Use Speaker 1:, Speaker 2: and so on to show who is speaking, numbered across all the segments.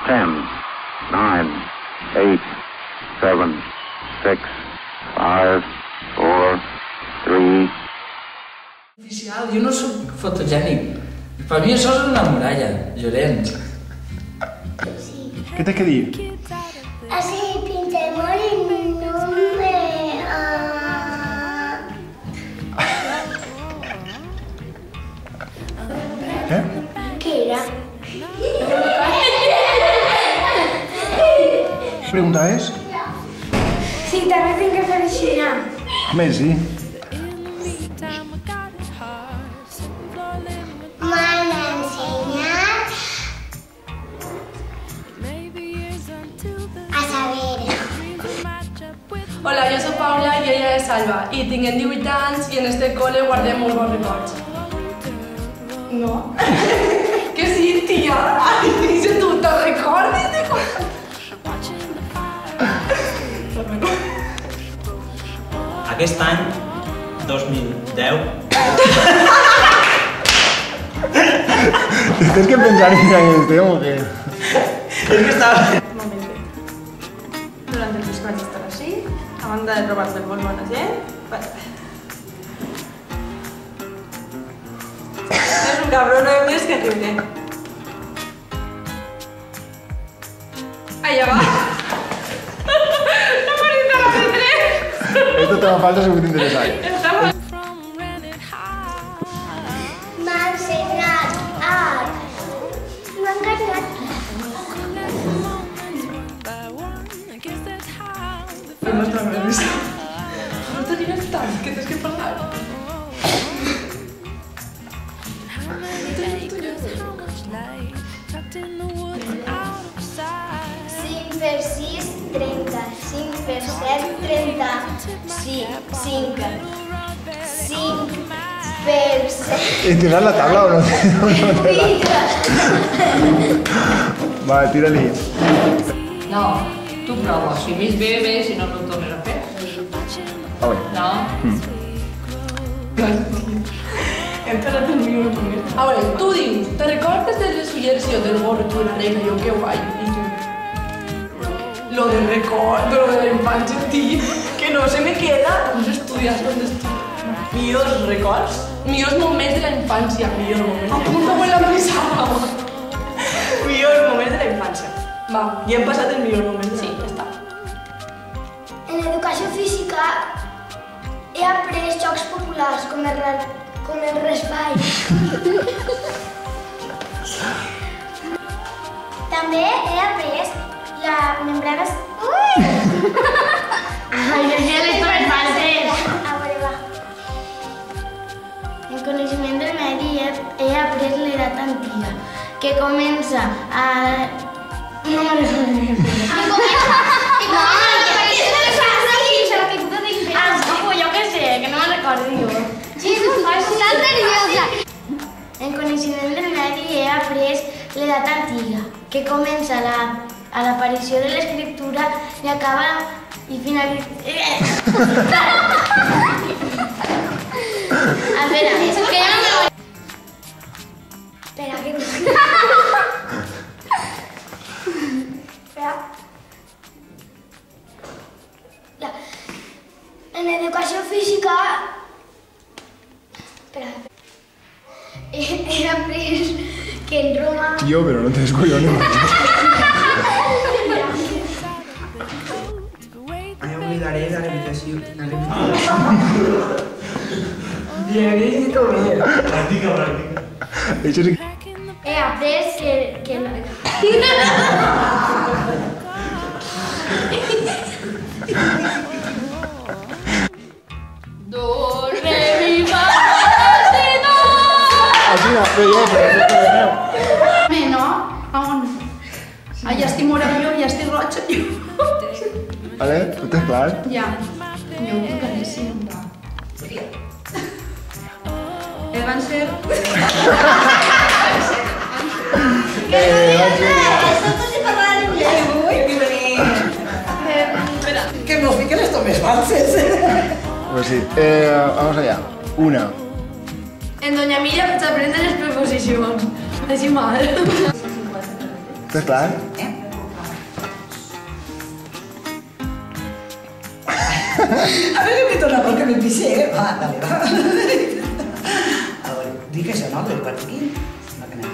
Speaker 1: 10, 9, 8, 7, 6, 5, 4, 3...
Speaker 2: Oficial, jo no soc fotogènic. Per mi això és una muralla, Llorenç.
Speaker 3: Sí.
Speaker 4: Què té que dir?
Speaker 3: Así pintemos el nombre.
Speaker 4: Què?
Speaker 3: ¿Qué era?
Speaker 4: Pregunta és?
Speaker 3: Sí, también tengo que hacer China.
Speaker 4: Home, sí.
Speaker 3: M'han ensenyat a saber.
Speaker 5: Hola, jo soc Paula i ella és Salva i tinguem 18 anys i en este col·le guardem molts bons records. No? Que sí, tia? Ai, si tu te'n recordes de coses?
Speaker 6: Aquest any, 2010...
Speaker 4: Tens que pensar en quin any estem o què?
Speaker 6: És que estava...
Speaker 5: Durant el curs vaig estar així, a banda de trobar-me molt bona gent. És un cabrón, no hi ha més que riure. Allà va. No m'agrada la prendre.
Speaker 4: Esto te falta segur interessant.
Speaker 5: Estava...
Speaker 3: M'ha ensenyat art. M'ha encantat.
Speaker 5: No està nerviosa. No t'animes tant, que tens que parlar.
Speaker 3: Cinc per 6, 30. 5 per 7, 30. Sí, 5. 5 per 7.
Speaker 4: Tindràs la taula o no? Va, tira-li.
Speaker 2: No, tu prova. Si més bé, bé, si no, no ho tornes a fer.
Speaker 4: Ah, bé.
Speaker 2: No?
Speaker 5: Hem parlat el millor moment. A veure, tu dius, te recordes de les ulleres i jo del gorro, tu la reina, jo que guai. I tu... Lo del record, lo de la infancia, tío, que no se me queda. ¿Dónde estudias? ¿Dónde estudias? Millors records, millors moments de la infància, millors moments. Apunta-ho en la pissarra. Millors moments de la infància. Va, ja hem passat el millor moment. Sí, ja està.
Speaker 3: En educació física he après jocs populars com el raspall. També he après la membrana... Ui!
Speaker 7: Ai, jo ja l'he trobat falses.
Speaker 3: A veure, va. En coneixement del medi he après l'edat antiga, que comença a... No me'n recordo.
Speaker 7: Jo què sé, que no me'n recordo jo.
Speaker 3: Sí, tan nerviosa. En coneixement del medi he après l'edat antiga, que comença a l'aparició de l'escriptura i acaba i finalitza... A veure, és que ja no me... Espera, que no... Espera. Ja. En educació física... Espera. He après que en Roma...
Speaker 4: Tio, però no tens collons.
Speaker 6: Ai, oblidaré la repetició.
Speaker 2: Dieguito, bien.
Speaker 6: Practica, practica.
Speaker 4: Això sí.
Speaker 3: He après que no...
Speaker 5: Do, re, mi, fa, si, do.
Speaker 4: Així no, però
Speaker 5: Me, no? On? Ah, ja estic morada jo, ja estic roja jo.
Speaker 4: Vale, tot és clar.
Speaker 5: Ja. Jo ho puc anar sempre. Van ser...
Speaker 2: Que nos fiquen esto més falses.
Speaker 4: Pues sí, vamos allá. Una.
Speaker 5: En Doña Milla vaig aprendre les preposicions. Així mal.
Speaker 4: ¿Estás claro?
Speaker 8: A ver que me torna porque me pisé. Va, dale, va. A veure, dic això, no? Del quart aquí. No, que no.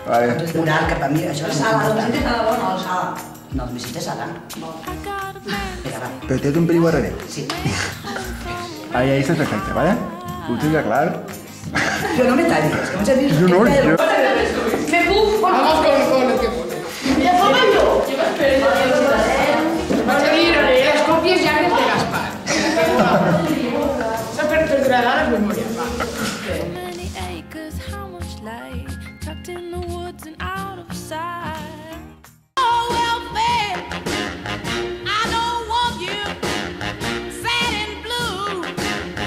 Speaker 4: Vale.
Speaker 8: Entonces, mural cap a mi, això és
Speaker 5: Sala,
Speaker 8: molt
Speaker 5: el
Speaker 8: important.
Speaker 5: de sala bona o sala?
Speaker 8: No, el visita sala. Vinga, va.
Speaker 4: Pero té un pelín guarrere.
Speaker 8: Sí.
Speaker 4: Ahí está perfecte, ¿vale? Ho tinc ja clar.
Speaker 8: Però no me talles, que m'has dit...
Speaker 4: No, jo...
Speaker 5: Me puc...
Speaker 2: Vamos con el que pone.
Speaker 5: Ya pongo yo.
Speaker 2: Vaig a dir, les còpies llargues de Gaspar. S'ha perdurat les memòries, va.
Speaker 9: Many acres, how much light tucked in the woods and out of sight. Oh, welfare, I don't want you sad and blue.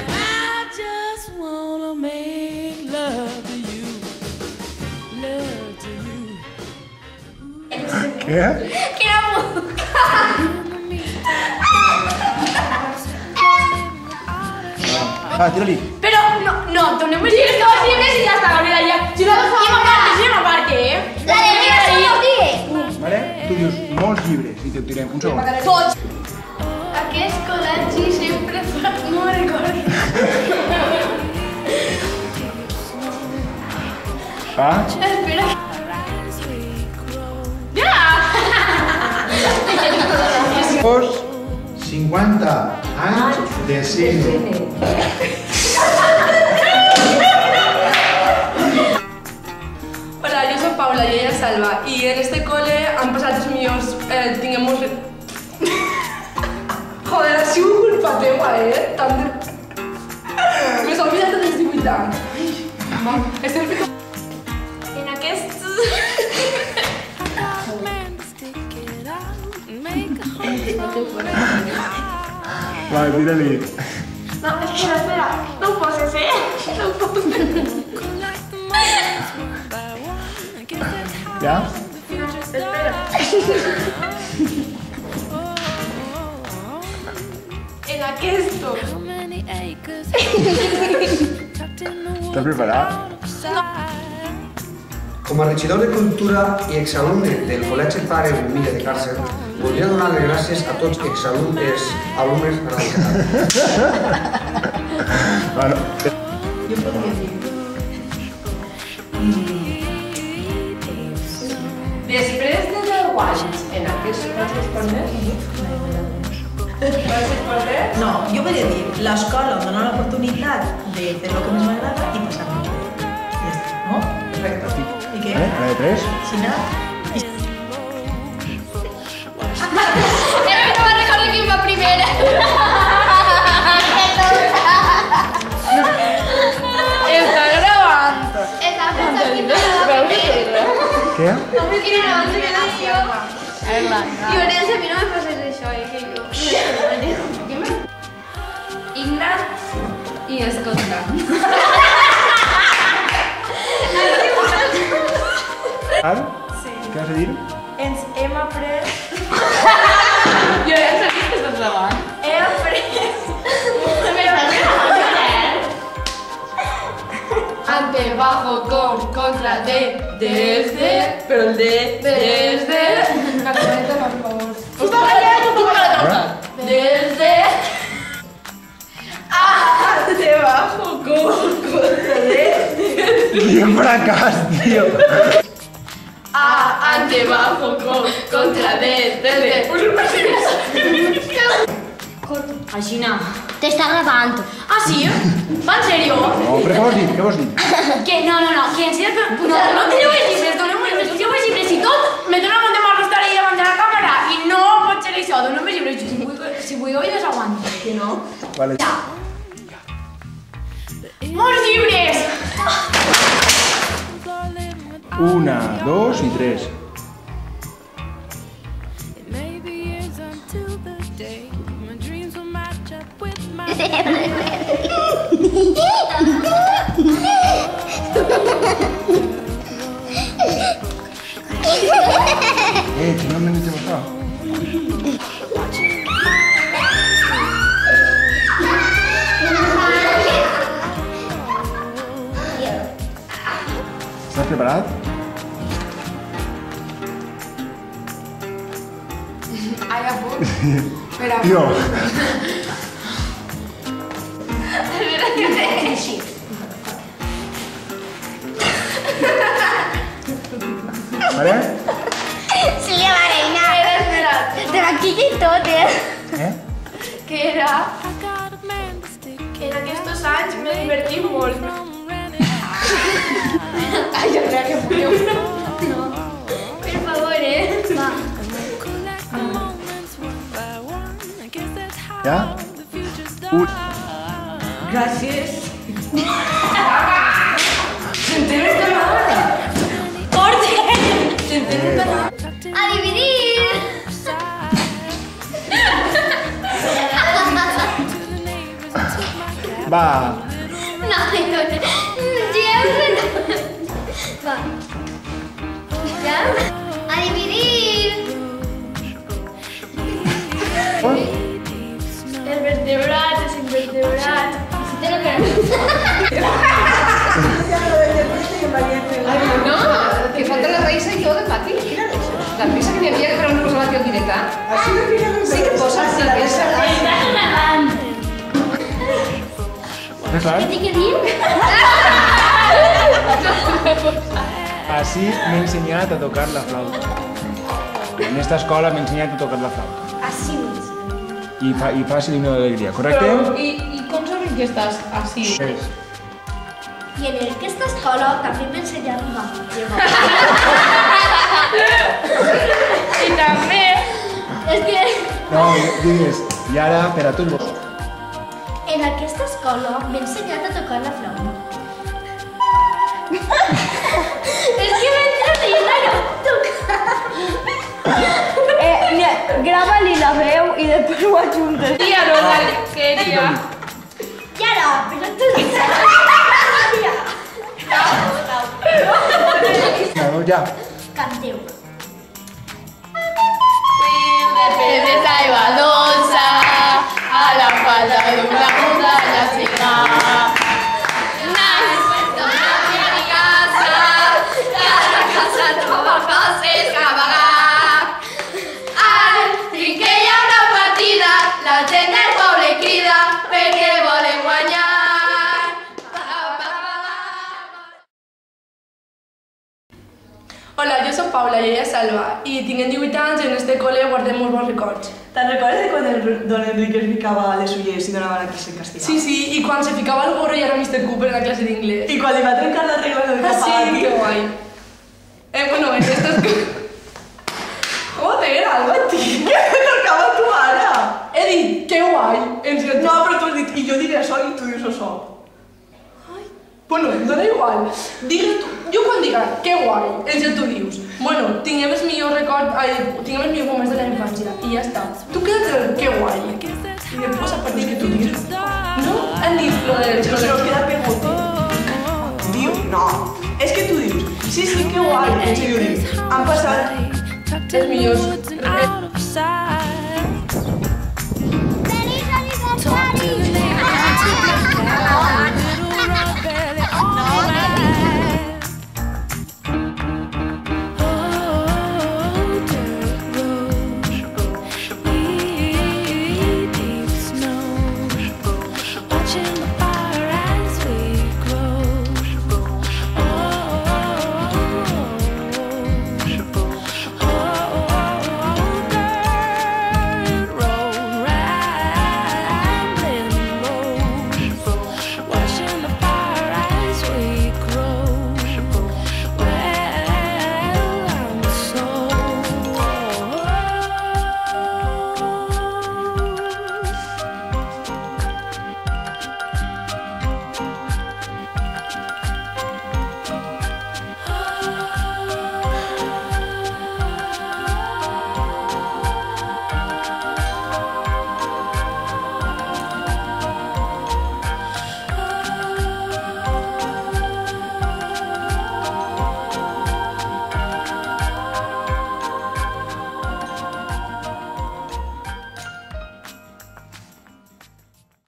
Speaker 9: I just wanna make love to you, love to you.
Speaker 4: Què?
Speaker 7: Que era
Speaker 4: Ah, tira-li.
Speaker 7: Pero no, tornem els llibres, dos llibres i ja està, Gabriela, ja. Si no, i una parte, La de llibres són els dies.
Speaker 4: Vale? Tu dius molts llibres i te tirem un segon.
Speaker 7: Tots. Aquest col·legi sempre fa... No me'n recordo.
Speaker 4: Ah?
Speaker 7: Espera. Ja!
Speaker 10: 50 anys de cine.
Speaker 5: Hola, yo soy Paula y ella es Salva. Y en este cole han pasado los míos, tenemos... Joder, ha sido culpa teva, Tant de... Me s'ha oblidat dels 18 anys. Estem fent...
Speaker 7: En aquest...
Speaker 4: Vale, tira-li.
Speaker 7: No, espera. No ho poses, No ho poses.
Speaker 4: Ja?
Speaker 7: Espera. En aquesto.
Speaker 4: Estàs preparat?
Speaker 11: Com a regidor de Cultura i exalumne del Col·legi Pare Humilla de Càrcer, voldria donar les gràcies a tots exalumnes, alumnes radicals.
Speaker 4: Bueno.
Speaker 5: Jo podria dir... Després de 10 anys en aquests classes corners...
Speaker 8: No, jo volia dir, l'escola em dona l'oportunitat de fer el que més m'agrada i passar-me bé. Ja està, no?
Speaker 5: Perfecte.
Speaker 8: I què?
Speaker 4: La de 3?
Speaker 8: Si no...
Speaker 7: No me'n recordo qui va primera.
Speaker 5: Està gravant.
Speaker 7: Estava pensant qui va primera.
Speaker 4: Què?
Speaker 7: No me quiero grabar la relació. I Orense, a mi no me passes això, que jo...
Speaker 5: Ignat i escolta.
Speaker 4: Ara? Sí. Què has de dir?
Speaker 5: Ens hem après... Jo ja sabia que estàs gravant. He après... Ante, bajo, con, contra, de, desde... Pero el de, desde... Cataleta, por favor. Tu paga la troca. Desde... Ante, bajo, con, contra, de, desde...
Speaker 4: Quin fracàs, tio!
Speaker 5: Ante, bajo, con, contra, de, desde...
Speaker 7: Així no. T'està gravant. Ah, sí? Va, en sèrio?
Speaker 4: No, però què vols dir? Què vols dir?
Speaker 7: Que no, que en sèrio que... No teniu els llibres, doneu-me els llibres i tot. Me dono un de mal estar ahí davant de la càmera i no pot ser això, doneu-me els llibres. Si vull, jo les aguanto, que no?
Speaker 4: Vale.
Speaker 7: Molts llibres!
Speaker 4: 1, 2 i 3. Si no m'he dit això. Estàs preparat?
Speaker 5: Ai, a punt. Espera.
Speaker 4: Tio.
Speaker 3: Així.
Speaker 4: Vale?
Speaker 3: Sílvia Mareina. Espera. Te maquilla i tot,
Speaker 5: Que era... En aquests anys m'he divertit molt. Ai, jo crec que podeu.
Speaker 3: No. Per favor, Va.
Speaker 4: Ja?
Speaker 5: Gràcies. S'entén un tema?
Speaker 3: Orden!
Speaker 5: S'entén un tema?
Speaker 3: A dividir!
Speaker 4: Va.
Speaker 3: No, Va. Ja? A dividir!
Speaker 5: Els vertebrats, els invertebrats.
Speaker 3: Si te lo que...
Speaker 12: No, que falta la Reisa i jo de pati. La prisa que n'hi havia que no posava aquí al directe. Sí que posa sí, que és
Speaker 4: ¿Es claro?
Speaker 3: ¿Qué te dir?
Speaker 4: Así me he enseñado a tocar la flauta. En esta escuela me he enseñado a tocar la flauta.
Speaker 3: Así mismo.
Speaker 4: Y fácil y no de alegría, ¿correcto?
Speaker 5: I com sabem que estàs així?
Speaker 4: Es.
Speaker 3: Y en el que esta escuela también me enseñaron a
Speaker 5: I també...
Speaker 3: Es que
Speaker 4: No, digues, i ara per a tots vos.
Speaker 3: en aquesta escola m'he ensenyat a tocar la flauta. És que m'he ensenyat a tocar.
Speaker 7: Grava-li la veu i després ho ajuntes.
Speaker 5: Tia, no la queria.
Speaker 3: Ja no, però tu
Speaker 4: Vamos ya.
Speaker 3: canteu.
Speaker 5: Peces aigua dolça a la falda d'una muntanya seca. Naix d'una mini casa, cada casa troba coses que amagar. Al fin que hi ha una partida, la gent del poble crida perquè volen guanyar. Hola, yo soy Paula y ella es Salva y tinc 18 anys i en este col·le guardem molts bons records.
Speaker 8: Te'n recordes de quan el don Enrique es ficava les ulleres i donava la classe castigada?
Speaker 5: Sí, sí, i quan se ficava el gorro i era Mr. Cooper en la clase d'inglés.
Speaker 8: I quan li va trencar la regla del
Speaker 5: Ah,
Speaker 8: capà
Speaker 5: sí,
Speaker 8: aquí.
Speaker 5: qué guay. Bueno, en estas... Joder, Alba, tío.
Speaker 8: Què me tocava tu ara?
Speaker 5: He dit, qué guay. En serio.
Speaker 8: No, però tu has dit, i jo diré això i tu dius això.
Speaker 5: Bueno, em dona igual. Digue tu. Jo quan diga, que guai, en serio tu dius. Bueno, tinguem els millors records, tinguem els millors moments de la infància i ja està. Tu queda't el que guai. I després a partir que tu diguis. No? Han dit lo del...
Speaker 8: Però se nos queda pegote. Diu, no. És que tu dius, sí, sí, que guai. En serio dius, han passat
Speaker 5: els millors...